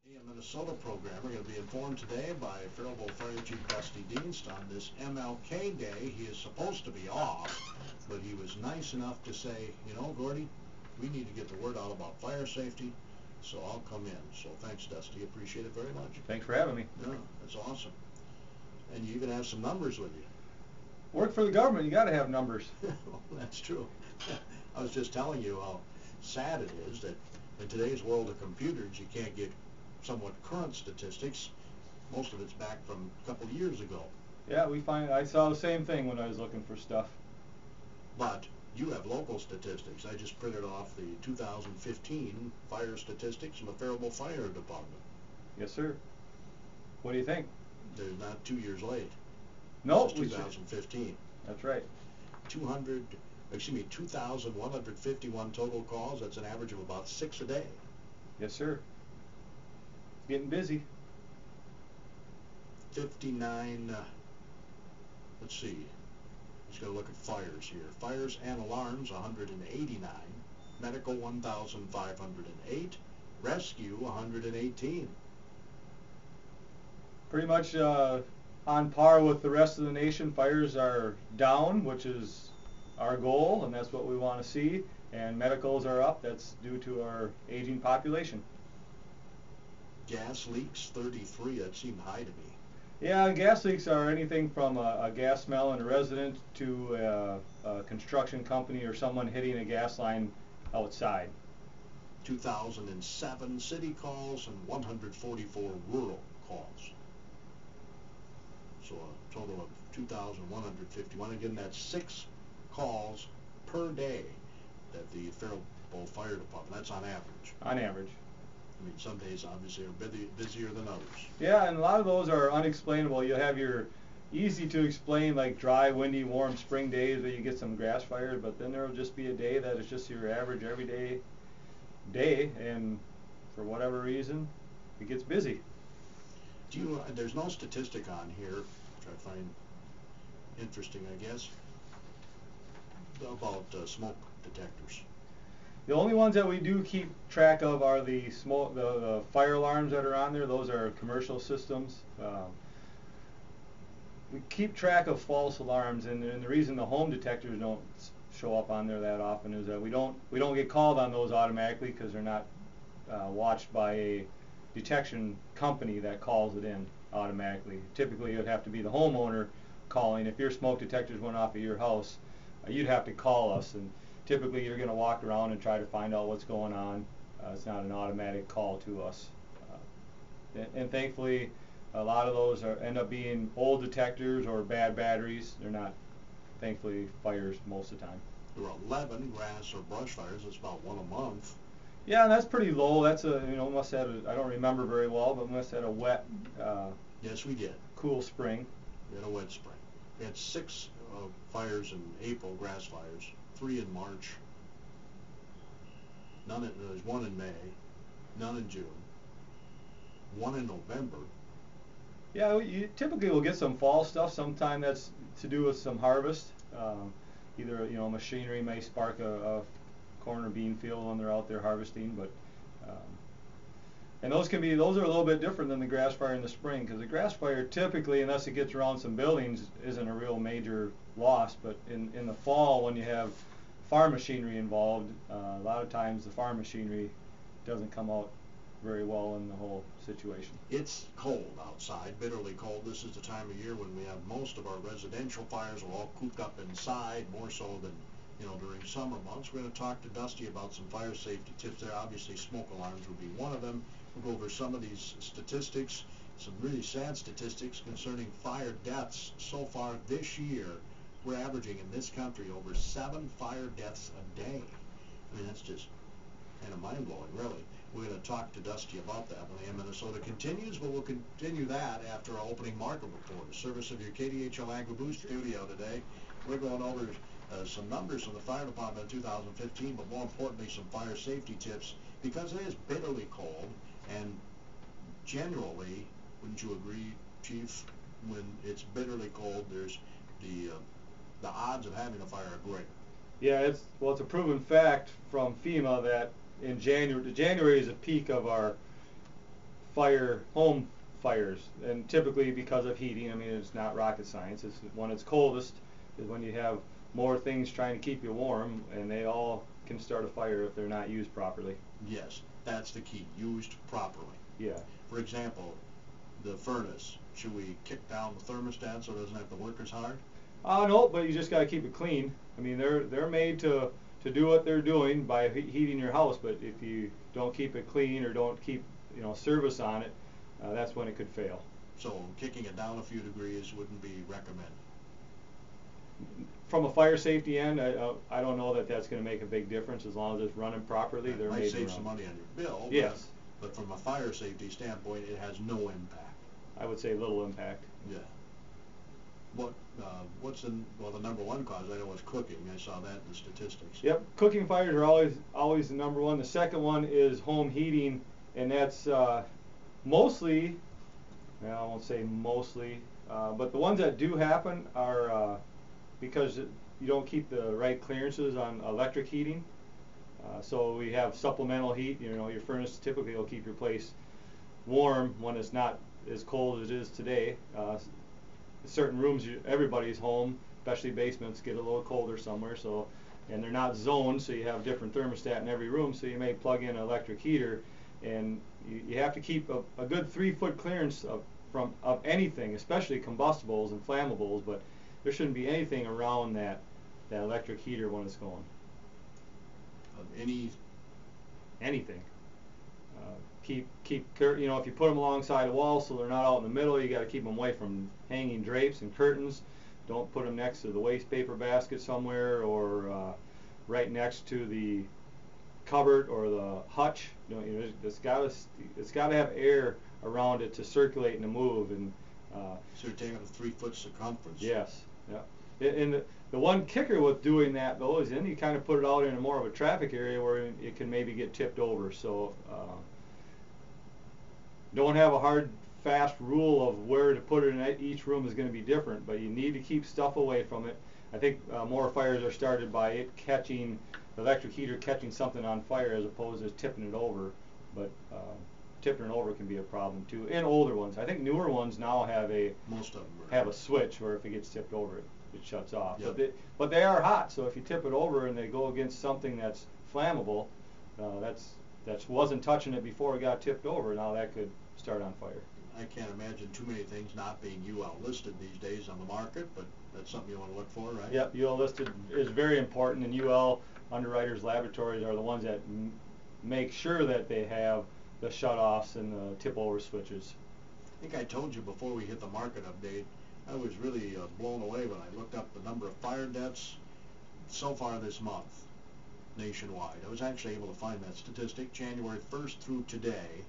A Minnesota program. We're going to be informed today by faribault fire chief Dusty Dienst on this MLK Day. He is supposed to be off, but he was nice enough to say, you know, Gordy, we need to get the word out about fire safety, so I'll come in. So thanks, Dusty. Appreciate it very much. Thanks for having me. Yeah, that's awesome. And you even have some numbers with you. Work for the government, you got to have numbers. Well, that's true. I was just telling you how sad it is that in today's world of computers, you can't get somewhat current statistics. Most of it's back from a couple of years ago. Yeah, I saw the same thing when I was looking for stuff. But you have local statistics. I just printed off the 2015 fire statistics from the Faribault Fire Department. Yes, sir. What do you think? They're not 2 years late. No, this is 2015. That's right. 2,151 total calls. That's an average of about 6 a day. Yes, sir. Getting busy. 59, let's see, just got to look at fires here. Fires and alarms, 189. Medical, 1,508. Rescue, 118. Pretty much on par with the rest of the nation. Fires are down, which is our goal, and that's what we want to see. And medicals are up. That's due to our aging population. Gas leaks, 33. That seemed high to me. Yeah, gas leaks are anything from a gas smell in a residence to a construction company or someone hitting a gas line outside. 2007 city calls and 144 rural calls. So a total of 2,151. Again, that's 6 calls per day at the Faribault Fire Department. That's on average. On average. I mean, some days obviously are busier than others. Yeah, and a lot of those are unexplainable. You'll have your easy to explain, like dry, windy, warm spring days where you get some grass fires, but then there will just be a day that is just your average everyday day, and for whatever reason, it gets busy. Do you? There's no statistic on here, which I find interesting, I guess, about smoke detectors. The only ones that we do keep track of are the smoke, the fire alarms that are on there. Those are commercial systems. We keep track of false alarms, and the reason the home detectors don't show up on there that often is that we don't get called on those automatically because they're not watched by a detection company that calls it in automatically. Typically, it would have to be the homeowner calling. If your smoke detectors went off at your house, you'd have to call us, and typically you're going to walk around and try to find out what's going on. It's not an automatic call to us. And thankfully, a lot of those end up being old detectors or bad batteries. They're not, thankfully, fires most of the time. There were 11 grass or brush fires. That's about 1 a month. Yeah, and that's pretty low. That's must have I don't remember very well, but must have had a wet. Yes, we did. Cool spring. We had a wet spring. We had 6 fires in April, grass fires. 3 in March. There's 1 in May. None in June. 1 in November. Yeah, you typically will get some fall stuff. Sometime that's to do with some harvest. Either machinery may spark a corn or bean field when they're out there harvesting, but and those are a little bit different than the grass fire in the spring, because the grass fire typically, unless it gets around some buildings, isn't a real major loss. But in the fall, when you have farm machinery involved, a lot of times the farm machinery doesn't come out very well in the whole situation. It's cold outside, bitterly cold. This is the time of year when we have most of our residential fires are all cooped up inside, more so than during summer months. We're going to talk to Dusty about some fire safety tips there. Obviously, smoke alarms would be one of them. We'll go over some of these statistics, some really sad statistics concerning fire deaths so far this year. We're averaging in this country over 7 fire deaths a day. I mean, that's just kind of mind-blowing, really. We're going to talk to Dusty about that when AM Minnesota continues, but we'll continue that after our opening market report. A service of your KDHL Agri-Boost studio today. We're going over some numbers from the fire department in 2015, but more importantly, some fire safety tips, because it is bitterly cold, and generally, wouldn't you agree, Chief, when it's bitterly cold, there's the odds of having a fire are greater. Yeah, it's a proven fact from FEMA that in January is a peak of our home fires, and typically because of heating. I mean, it's not rocket science. It's when it's coldest is when you have more things trying to keep you warm, and they all can start a fire if they're not used properly. Yes, that's the key, used properly. Yeah. For example, the furnace, should we kick down the thermostat so it doesn't have to work as hard? No, but you just got to keep it clean. I mean, they're made to do what they're doing by heating your house, but if you don't keep it clean or don't keep service on it, that's when it could fail. So kicking it down a few degrees wouldn't be recommended. From a fire safety end, I don't know that that's going to make a big difference as long as it's running properly. It might save some money on your bill. Yes. But from a fire safety standpoint, it has no impact. I would say little impact. Yeah. What's the number one cause? I know is cooking. I saw that in the statistics. Yep, cooking fires are always the number one. The second one is home heating, and that's mostly, I won't say mostly, but the ones that do happen are because you don't keep the right clearances on electric heating. So we have supplemental heat. Your furnace typically will keep your place warm when it's not as cold as it is today. Certain rooms, everybody's home, especially basements, get a little colder somewhere. And they're not zoned, so you have different thermostat in every room. So you may plug in an electric heater, and you have to keep a good 3-foot clearance of anything, especially combustibles and flammables. But there shouldn't be anything around that electric heater when it's going. Anything. Keep if you put them alongside a wall so they're not out in the middle, you got to keep them away from hanging drapes and curtains. Don't put them next to the waste paper basket somewhere, or right next to the cupboard or the hutch. It's got to have air around it to circulate and to move. And so you're taking a 3-foot circumference. Yes. Yeah. And the one kicker with doing that though is then you kind of put it out in more of a traffic area where it can maybe get tipped over. So don't have a hard, fast rule of where to put it in. Each room is going to be different, but you need to keep stuff away from it. I think more fires are started by it the electric heater catching something on fire as opposed to tipping it over. But tipping it over can be a problem too. In older ones, I think newer ones now have a switch where if it gets tipped over, it shuts off. Yep. But they are hot, so if you tip it over and they go against something that's flammable, that wasn't touching it before it got tipped over. Now that could start on fire. I can't imagine too many things not being UL listed these days on the market, but that's something you want to look for, right? Yep, UL listed is very important, and UL underwriters laboratories are the ones that make sure that they have the shutoffs and the tip-over switches. I think I told you before we hit the market update, I was really blown away when I looked up the number of fire deaths so far this month nationwide. I was actually able to find that statistic. January 1st through today,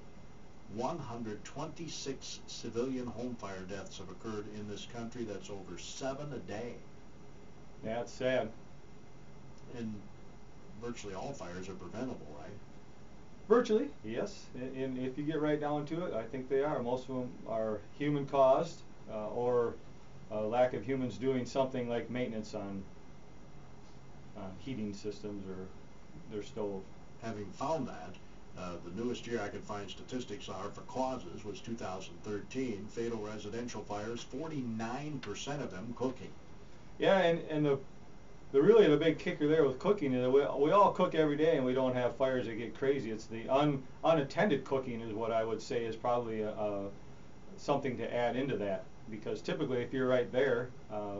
126 civilian home fire deaths have occurred in this country. That's over 7 a day. Yeah, it's sad. And virtually all fires are preventable, right? Virtually, yes. And if you get right down to it, I think they are. Most of them are human caused or lack of humans doing something like maintenance on heating systems or their stove. Having found that, the newest year I could find statistics are for causes was 2013. Fatal residential fires, 49% of them cooking. Yeah, and the big kicker there with cooking is that we all cook every day and we don't have fires that get crazy. It's the unattended cooking is what I would say is probably something to add into that, because typically if you're right there,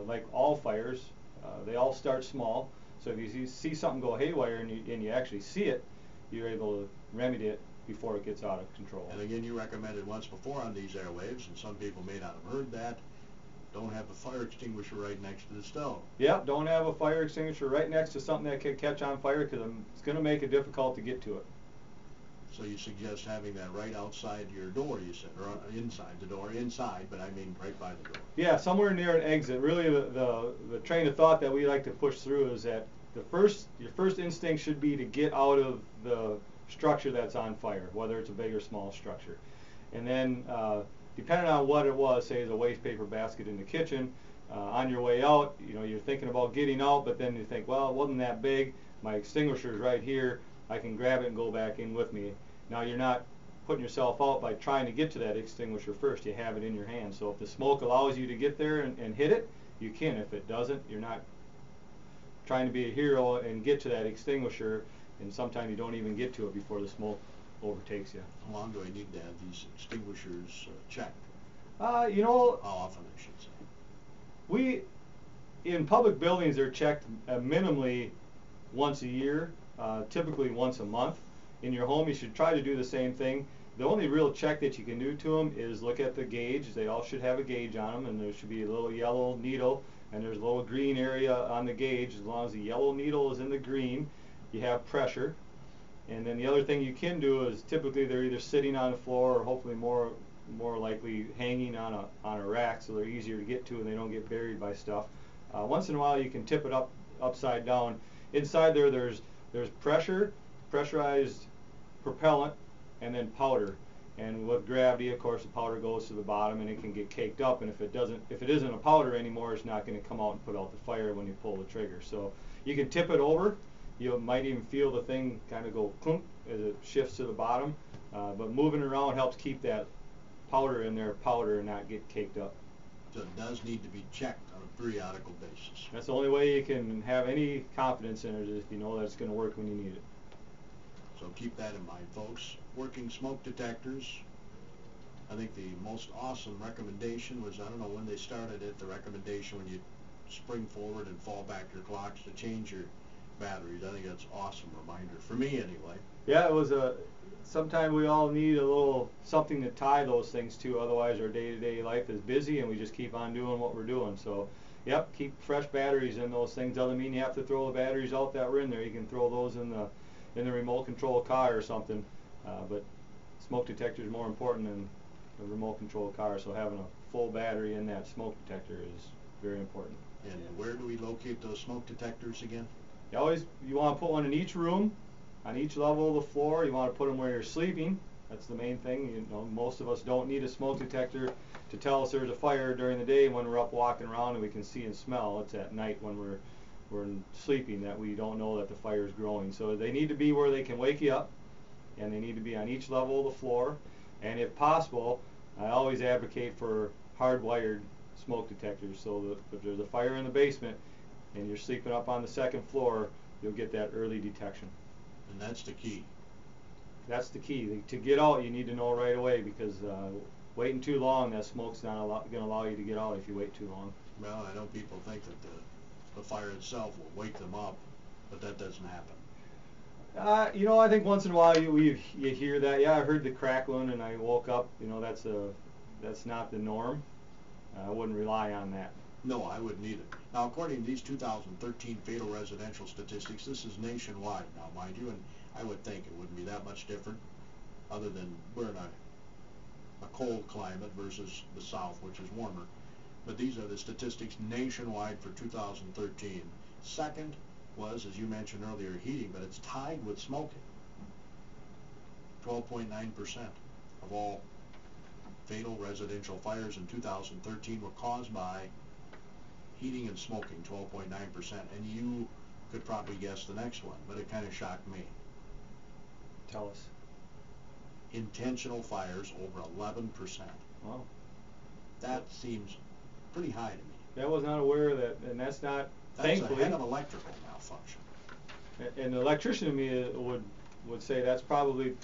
like all fires, they all start small. So if you see something go haywire and you actually see it, you're able to remedy it before it gets out of control. And again, you recommended once before on these airwaves, and some people may not have heard that, don't have a fire extinguisher right next to the stove. Yep, don't have a fire extinguisher right next to something that could catch on fire, because it's going to make it difficult to get to it. So you suggest having that right outside your door, you said, or inside the door, inside, but I mean right by the door. Yeah, somewhere near an exit. Really, the train of thought that we like to push through is that your first instinct should be to get out of the structure that's on fire, whether it's a big or small structure. And then, depending on what it was, say it's a waste paper basket in the kitchen, on your way out, you're thinking about getting out, but then you think, well, it wasn't that big. My extinguisher's right here. I can grab it and go back in with me. Now you're not putting yourself out by trying to get to that extinguisher first. You have it in your hand. So if the smoke allows you to get there and hit it, you can. If it doesn't, you're not trying to be a hero and get to that extinguisher, and sometimes you don't even get to it before the smoke overtakes you. How long do I need to have these extinguishers checked? You know, How often, I should say? we, in public buildings, they're checked minimally once a year, typically once a month. In your home, you should try to do the same thing. The only real check that you can do to them is look at the gauge. They all should have a gauge on them, and there should be a little yellow needle, and there's a little green area on the gauge. As long as the yellow needle is in the green, you have pressure. And then the other thing you can do is typically they're either sitting on the floor or hopefully more likely hanging on a rack, so they're easier to get to and they don't get buried by stuff. Once in a while you can tip it upside down. Inside there's pressurized propellant, and then powder. And with gravity, of course, the powder goes to the bottom and it can get caked up. And if it isn't a powder anymore, it's not going to come out and put out the fire when you pull the trigger. So you can tip it over. You might even feel the thing kind of go clunk as it shifts to the bottom. But moving around helps keep that powder in there and not get caked up. So it does need to be checked on a periodical basis. That's the only way you can have any confidence in it, is if you know that it's going to work when you need it. So keep that in mind, folks. Working smoke detectors. I think the most awesome recommendation was, I don't know when they started it, the recommendation when you spring forward and fall back your clocks to change your batteries. I think that's an awesome reminder, for me anyway. Yeah, it was sometimes we all need a little something to tie those things to, otherwise our day-to-day life is busy and we just keep on doing what we're doing. So, yep, keep fresh batteries in those things. Doesn't mean you have to throw the batteries out that were in there. You can throw those in the remote control car or something. But smoke detector is more important than the remote control car, so having a full battery in that smoke detector is very important. And where do we locate those smoke detectors again? You want to put one in each room, on each level of the floor. You want to put them where you're sleeping. That's the main thing. You know, most of us don't need a smoke detector to tell us there's a fire during the day when we're up walking around and we can see and smell. It's at night when we're sleeping that we don't know that the fire is growing. So they need to be where they can wake you up, and they need to be on each level of the floor. And if possible, I always advocate for hardwired smoke detectors, so that if there's a fire in the basement and you're sleeping up on the second floor, you'll get that early detection. And that's the key. That's the key. To get out, you need to know right away, because waiting too long, that smoke's not going to allow you to get out if you wait too long. Well, I know people think that the fire itself will wake them up, but that doesn't happen. You know, I think once in a while you hear that. Yeah, I heard the crackling and I woke up. You know, that's not the norm. I wouldn't rely on that. No, I wouldn't either. Now, according to these 2013 fatal residential statistics, this is nationwide now, mind you, and I would think it wouldn't be that much different, other than we're in a cold climate versus the south, which is warmer. But these are the statistics nationwide for 2013. Second was, as you mentioned earlier, heating, but it's tied with smoking. 12.9% of all fatal residential fires in 2013 were caused by heating and smoking, 12.9%. And you could probably guess the next one, but it kind of shocked me. Tell us. Intentional fires, over 11%. Wow. That seems pretty high to me. I was not aware of that, and that's not, thankfully. Ahead of electrical malfunction. And the electrician in me would say that's probably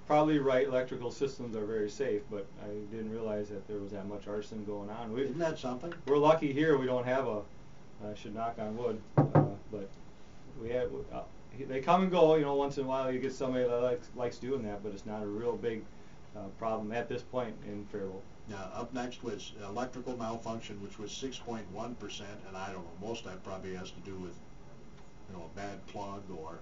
right. Electrical systems are very safe, but I didn't realize that there was that much arson going on. Isn't that something? We're lucky here. We don't have I should knock on wood, but we have. They come and go. You know, once in a while you get somebody that likes doing that, but it's not a real big problem at this point in Faribault. Now, up next was electrical malfunction, which was 6.1%, and I don't know, most of that probably has to do with, you know, a bad plug or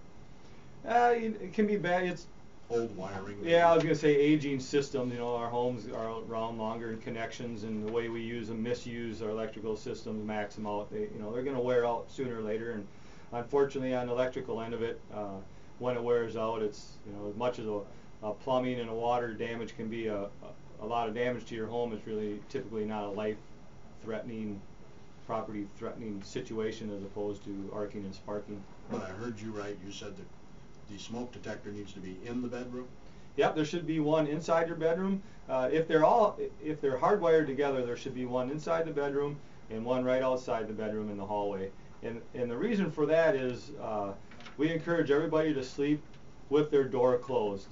it can be bad. It's old wiring. Yeah, I was going to say aging systems. You know, our homes are around longer, and connections and the way we use them, misuse our electrical systems, max them out. They're going to wear out sooner or later. And unfortunately, on the electrical end of it, when it wears out, it's, you know, as much as a plumbing and a water damage can be a lot of damage to your home, it's really typically not a life-threatening, property-threatening situation as opposed to arcing and sparking. But I heard you right. You said that the smoke detector needs to be in the bedroom? Yep, there should be one inside your bedroom. If they're hardwired together, there should be one inside the bedroom and one right outside the bedroom in the hallway. And the reason for that is we encourage everybody to sleep with their door closed.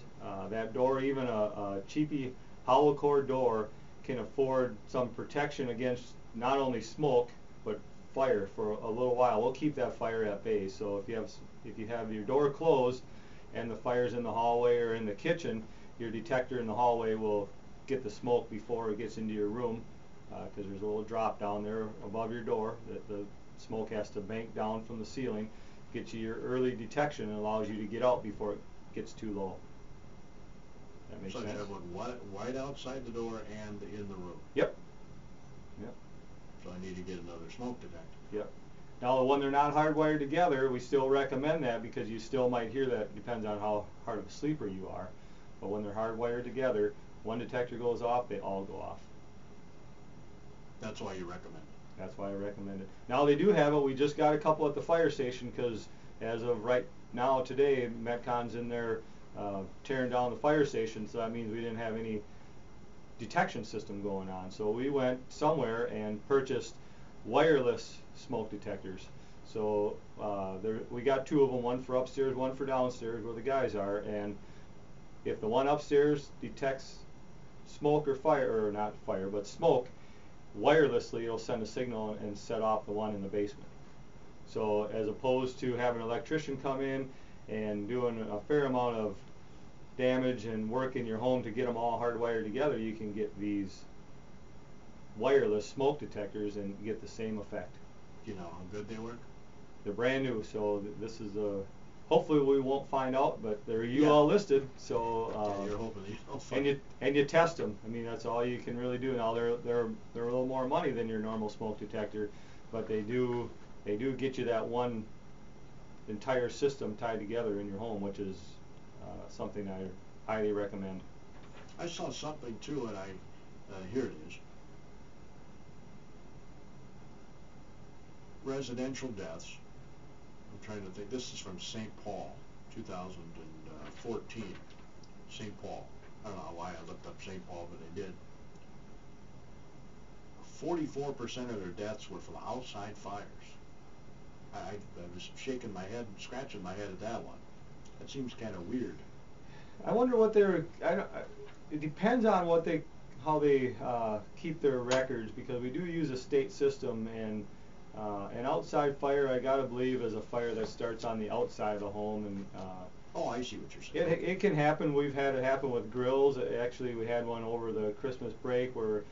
That door, even a cheapy hollow core door, can afford some protection against not only smoke but fire for a little while. We'll keep that fire at bay. So if you have your door closed and the fire's in the hallway or in the kitchen, your detector in the hallway will get the smoke before it gets into your room, because there's a little drop down there above your door that the smoke has to bank down from the ceiling, get you your early detection, and allows you to get out before it gets too low. That makes sense? So you have one right outside the door and in the room. Yep. Yep. So I need to get another smoke detector. Yep. Now, when they're not hardwired together, we still recommend that because you still might hear that. Depends on how hard of a sleeper you are. But when they're hardwired together, one detector goes off, they all go off. That's why you recommend it. That's why I recommend it. Now they do have it. We just got a couple at the fire station because as of right now today, Metcon's in there tearing down the fire station, so that means we didn't have any detection system going on. So we went somewhere and purchased wireless smoke detectors. So we got two of them, one for upstairs, one for downstairs where the guys are, and if the one upstairs detects smoke or fire, or not fire, but smoke, wirelessly it'll send a signal and set off the one in the basement. So as opposed to having an electrician come in and doing a fair amount of damage and work in your home to get them all hardwired together, you can get these wireless smoke detectors and get the same effect. Do you know how good they work? They're brand new, so this is hopefully we won't find out, but they're UL listed, so you're hoping you don't find and you test them. I mean, that's all you can really do. Now they're a little more money than your normal smoke detector, but they do get you that one entire system tied together in your home, which is something I highly recommend. I saw something too, and here it is. Residential deaths. I'm trying to think. This is from St. Paul, 2014. St. Paul. I don't know why I looked up St. Paul, but I did. 44% of their deaths were from outside fires. I was shaking my head, scratching my head at that one. That seems kind of weird. I wonder what it depends on how they keep their records, because we do use a state system, and an outside fire, I gotta believe, is a fire that starts on the outside of the home, and oh, I see what you're saying. It can happen. We've had it happen with grills. Actually, we had one over the Christmas break where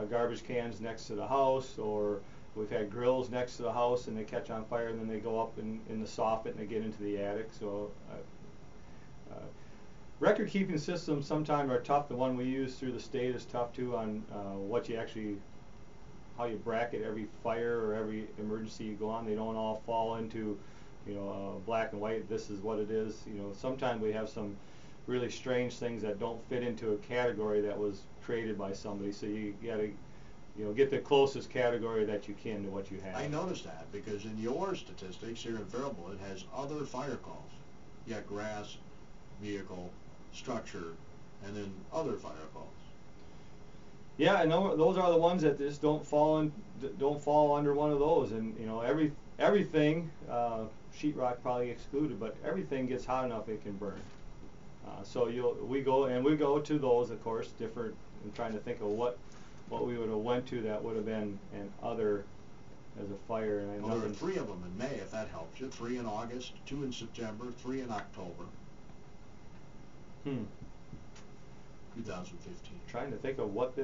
garbage cans next to the house, or we've had grills next to the house and they catch on fire and then they go up in the soffit and they get into the attic. So record keeping systems sometimes are tough. The one we use through the state is tough too, on how you bracket every fire or every emergency you go on. They don't all fall into black and white, this is what it is. Sometimes we have some really strange things that don't fit into a category that was created by somebody, so you gotta get the closest category that you can to what you have. I noticed that because in your statistics here in Faribault, it has other fire calls. You got grass, vehicle, structure, and then other fire calls. Yeah, and those are the ones that just don't fall under one of those. And everything, sheetrock probably excluded, but everything gets hot enough it can burn. So we go to those, of course, different. I'm trying to think of what we would have went to that would have been an other as a fire. And well, there are 3 of them in May, if that helps you. 3 in August, 2 in September, 3 in October. 2015. Trying to think of what they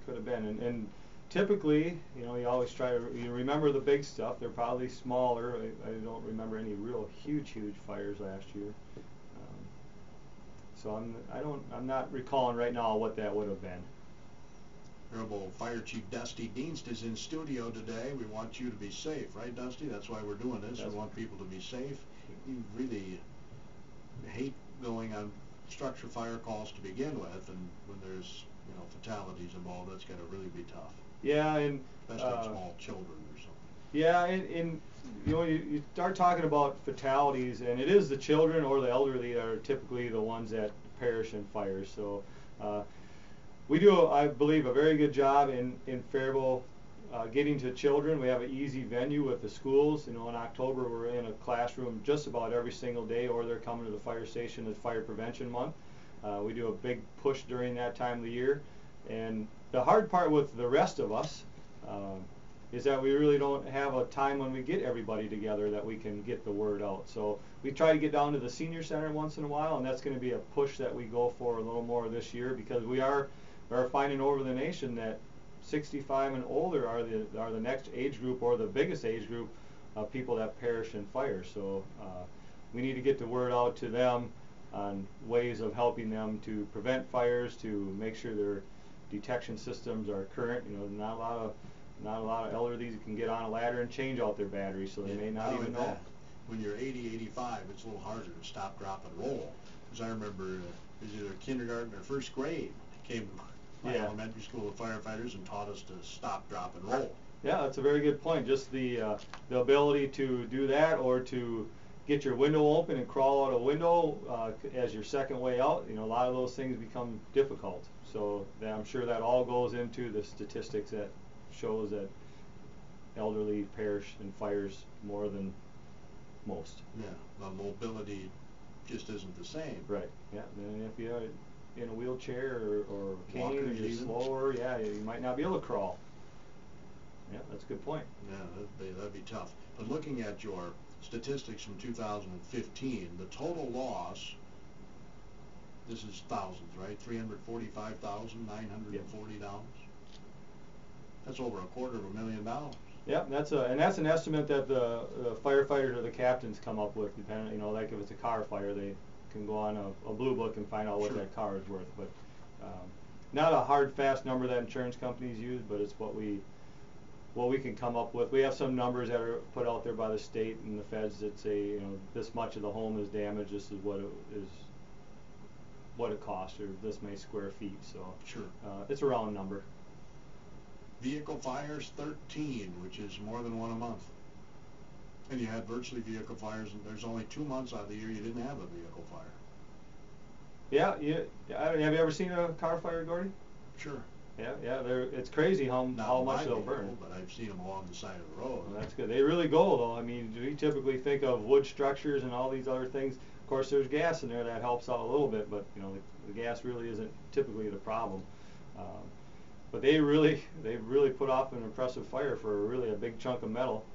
could have been, and typically, you always try to remember the big stuff. They're probably smaller. I don't remember any real huge fires last year. So I'm not recalling right now what that would have been. Faribault Fire Chief Dusty Dienst is in studio today. We want you to be safe, right, Dusty? That's why we're doing this. We want people to be safe. You really hate going on structure fire calls to begin with, and when there's fatalities involved, that's got to really be tough. Yeah, and especially small children or something. Yeah, and you start talking about fatalities, and it is the children or the elderly that are typically the ones that perish in fires. So we do, I believe, a very good job in Faribault getting to children. We have an easy venue with the schools. You know, in October we're in a classroom just about every single day, or they're coming to the fire station as Fire Prevention Month. We do a big push during that time of the year. And the hard part with the rest of us is that we really don't have a time when we get everybody together that we can get the word out. So we try to get down to the senior center once in a while, and that's going to be a push that we go for a little more this year, because we are finding over the nation that 65 and older are the next age group, or the biggest age group of people that perish in fire. So we need to get the word out to them on ways of helping them to prevent fires, to make sure their detection systems are current. You know, not a lot of elderly that can get on a ladder and change out their batteries, so they may not even know. When you're 80, 85, it's a little harder to stop, drop, and roll. Because I remember, it was either kindergarten or first grade, came to my elementary school of firefighters and taught us to stop, drop, and roll. Yeah, that's a very good point. Just the ability to do that, or to get your window open and crawl out a window as your second way out. You know, a lot of those things become difficult. So I'm sure that all goes into the statistics that shows that elderly perish in fires more than most. Yeah, the mobility just isn't the same. Right. Yeah. And if you're in a wheelchair or a cane, and you're slower, yeah, you might not be able to crawl. Yeah, that's a good point. Yeah, that'd be tough. But looking at your statistics from 2015, the total loss, this is thousands, right? $345,940. That's over $250,000. Yep, and that's an estimate that the firefighters or the captains come up with, depending, you know, like if it's a car fire, they can go on a blue book and find out what that car is worth. But not a hard, fast number that insurance companies use, but it's what we can come up with. We have some numbers that are put out there by the state and the feds that say, you know, this much of the home is damaged, this is what it costs, or this many square feet. So it's a round number. Vehicle fires, 13, which is more than one a month. And you had virtually vehicle fires, and there's only 2 months out of the year you didn't have a vehicle fire. Yeah, have you ever seen a car fire, Gordy? Sure. Yeah, it's crazy how much they'll burn. But I've seen them along the side of the road. Well, that's good. They really go, though. I mean, we typically think of wood structures and all these other things. Of course, there's gas in there that helps out a little bit, but you know, the gas really isn't typically the problem. But they've really put off an impressive fire for really a big chunk of metal.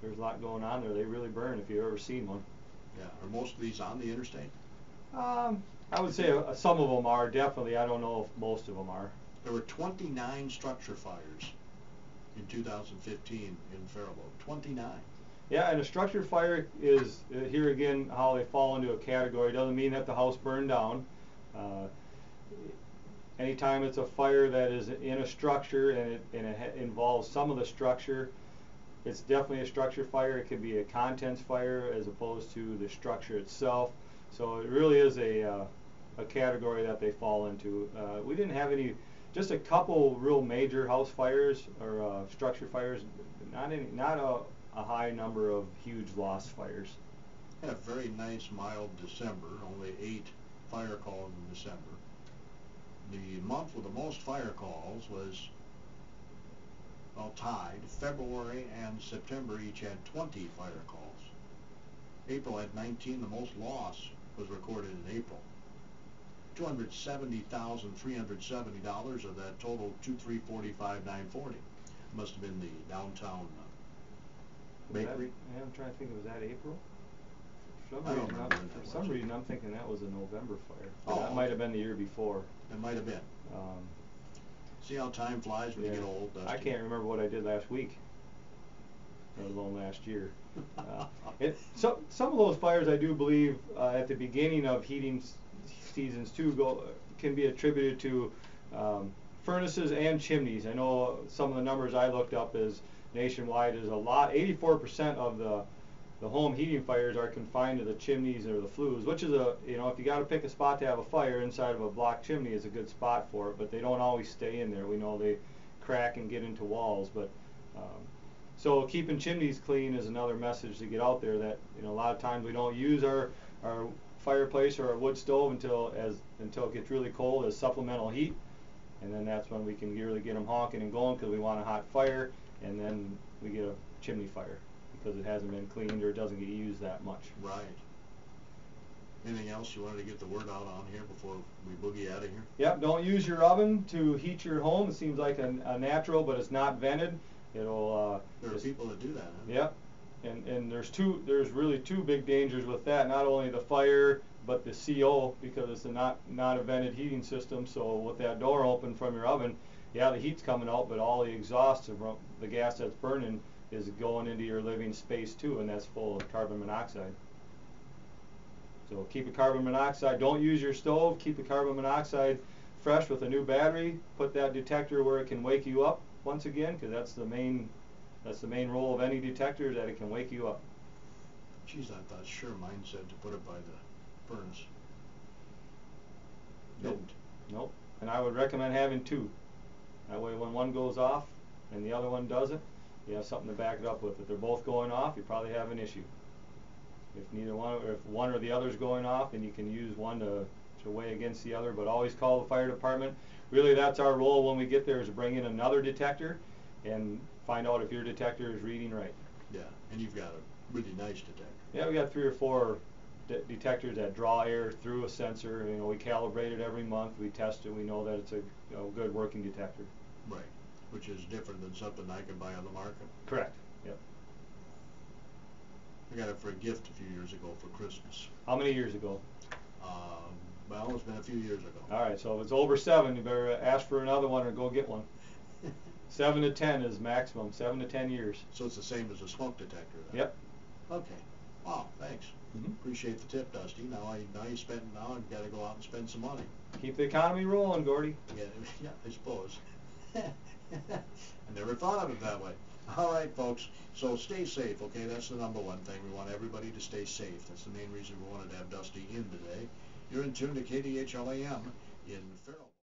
There's a lot going on there. They really burn if you've ever seen one. Yeah. Are most of these on the interstate? I would say some of them are, definitely. I don't know if most of them are. There were 29 structure fires in 2015 in Faribault. 29. Yeah, and a structure fire is, here again, how they fall into a category. It doesn't mean that the house burned down. Anytime it's a fire that is in a structure and it involves some of the structure, it's definitely a structure fire. It could be a contents fire as opposed to the structure itself. So it really is a category that they fall into. We didn't have just a couple real major house fires or structure fires. Not a high number of huge loss fires. Had a very nice mild December. Only 8 fire calls in December. The month with the most fire calls was, well, tied. February and September each had 20 fire calls. April had 19. The most loss was recorded in April. $270,370 of that total $2,345,940 must have been the downtown bakery. I'm trying to think. Was that April? For some reason, I'm thinking that was a November fire. That might have been the year before. It might have been. See how time flies when you get old, Dusty? I can't remember what I did last week, let alone last year. Some of those fires, I do believe, at the beginning of heating seasons too, can be attributed to furnaces and chimneys. I know some of the numbers I looked up is nationwide is 84% of the home heating fires are confined to the chimneys or the flues, which is if you got to pick a spot to have a fire, inside of a block chimney is a good spot for it, but they don't always stay in there. We know they crack and get into walls, but so keeping chimneys clean is another message to get out there, that a lot of times we don't use our fireplace or a wood stove until it gets really cold as supplemental heat, and then that's when we can really get them honking and going because we want a hot fire, and then we get a chimney fire because it hasn't been cleaned or it doesn't get used that much. Right. Anything else you wanted to get the word out on here before we boogie out of here? Yep, don't use your oven to heat your home. It seems like a natural, but it's not vented. It'll there are people that do that, huh? Yep. And there's really two big dangers with that. Not only the fire, but the CO, because it's not a vented heating system. So with that door open from your oven, yeah, the heat's coming out, but all the exhaust of the gas that's burning is going into your living space too, and that's full of carbon monoxide. So keep the carbon monoxide. Don't use your stove. Keep the carbon monoxide fresh with a new battery. Put that detector where it can wake you up once again, because that's the main role of any detector, that it can wake you up. Geez, I thought sure mine said to put it by the furnace. Nope. Nope. And I would recommend having two. That way when one goes off and the other one doesn't, you have something to back it up with. If they're both going off, you probably have an issue. If neither one, or if one or the other is going off, then you can use one to weigh against the other, but always call the fire department. Really, that's our role when we get there, is to bring in another detector and find out if your detector is reading right. Yeah, and you've got a really nice detector. Yeah, we got 3 or 4 detectors that draw air through a sensor. You know, we calibrate it every month. We test it. We know that it's a good working detector. Right, which is different than something I can buy on the market. Correct. Yep. I got it for a gift a few years ago for Christmas. How many years ago? Well, it's been a few years ago. All right, so if it's over 7, you better ask for another one or go get one. 7 to 10 is maximum. 7 to 10 years. So it's the same as a smoke detector, then? Yep. Okay. Wow, thanks. Appreciate the tip, Dusty. Now I've got to go out and spend some money. Keep the economy rolling, Gordy. Yeah, I suppose. I never thought of it that way. All right, folks. So stay safe, okay? That's the number one thing. We want everybody to stay safe. That's the main reason we wanted to have Dusty in today. You're in tune to KDHLAM in Farrell.